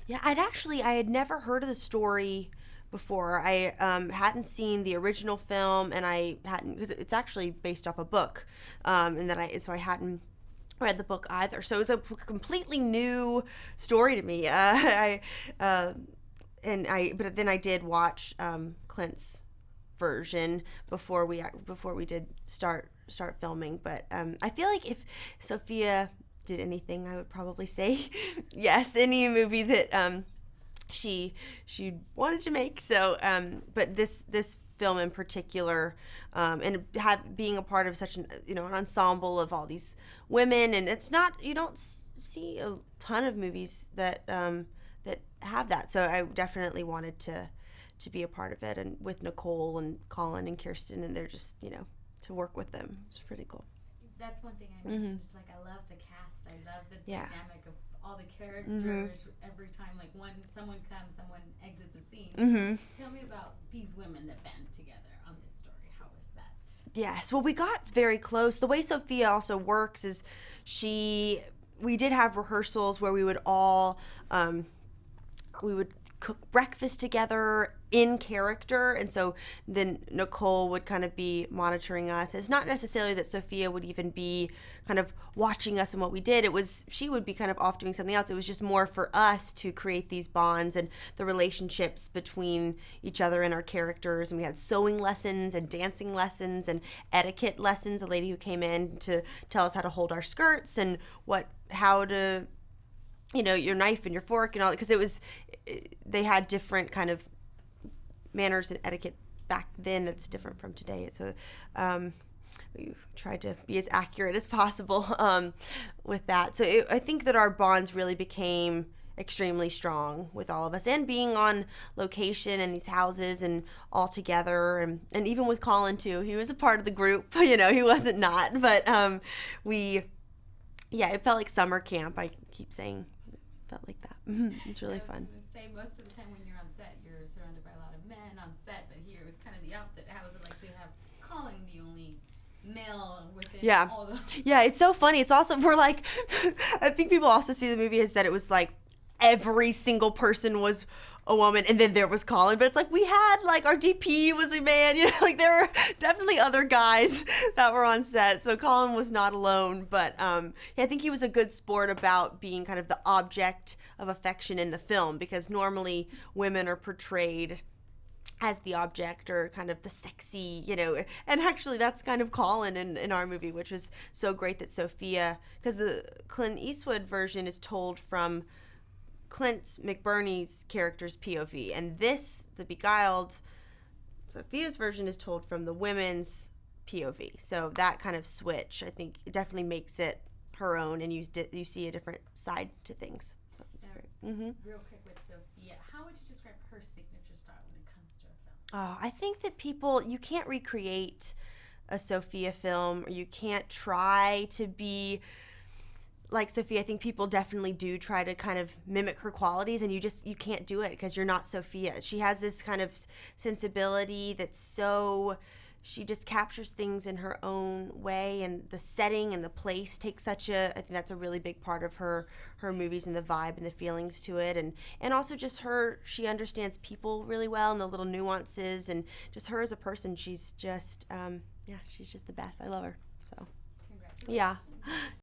Yeah, I had never heard of the story before. I hadn't seen the original film, and I hadn't, because it's actually based off a book, and then I hadn't read the book either. So it was a completely new story to me. Uh, but then I did watch Clint's version before we did start filming. But I feel like if Sophia did anything, I would probably say yes. Any movie that she wanted to make. So, but this film in particular, and being a part of such an ensemble of all these women, and it's not you don't see a ton of movies that have that. So I definitely wanted to be a part of it, and with Nicole and Colin and Kirsten, and they're just to work with them. It's pretty cool. That's one thing I mentioned. Is like I love the cast. I love the Yeah. dynamic of all the characters. Every time, like when someone comes, someone exits a scene. Tell me about these women that band together on this story. How was that? Yes. Well, we got very close. The way Sophia also works is we did have rehearsals where we would cook breakfast together in character, and so then Nicole would kind of be monitoring us. It's not necessarily that Sophia would even be kind of watching us and what we did. She would be kind of off doing something else. It was just more for us to create these bonds and the relationships between each other and our characters. And we had sewing lessons and dancing lessons and etiquette lessons. A lady who came in to tell us how to hold our skirts and how to your knife and your fork and all, because they had different kind of manners and etiquette back then that's different from today. So we tried to be as accurate as possible with that. So I think that our bonds really became extremely strong with all of us, and being on location in these houses and all together, and even with Colin too. He was a part of the group, he wasn't not, but it felt like summer camp. I keep saying felt like that. It's really fun. Say most of the time when you're on set, you're surrounded by a lot of men on set, but here it was kind of the opposite. How was it like to have Colin the only male within all the... Yeah, it's so funny. It's also, we're like, I think people also see the movie as that it was like every single person was a woman, and then there was Colin, but it's like we had like our DP was a man, like there were definitely other guys that were on set, so Colin was not alone. But I think he was a good sport about being kind of the object of affection in the film, because normally women are portrayed as the object or kind of the sexy, and actually that's kind of Colin in our movie, which was so great that Sophia, because the Clint Eastwood version is told from Clint McBurney's character's POV, and the Beguiled, Sophia's version, is told from the women's POV. So that kind of switch, I think, it definitely makes it her own, and you see a different side to things. So it's great. Real quick with Sophia, how would you describe her signature style when it comes to a film? Oh, I think that you can't recreate a Sophia film, or you can't try to be like Sophia. I think people definitely do try to kind of mimic her qualities, and you can't do it because you're not Sophia. She has this kind of sensibility she just captures things in her own way, and the setting and the place takes I think that's a really big part of her movies, and the vibe and the feelings to it, and also just she understands people really well and the little nuances, and just her as a person, she's just she's just the best. I love her. So congratulations. yeah.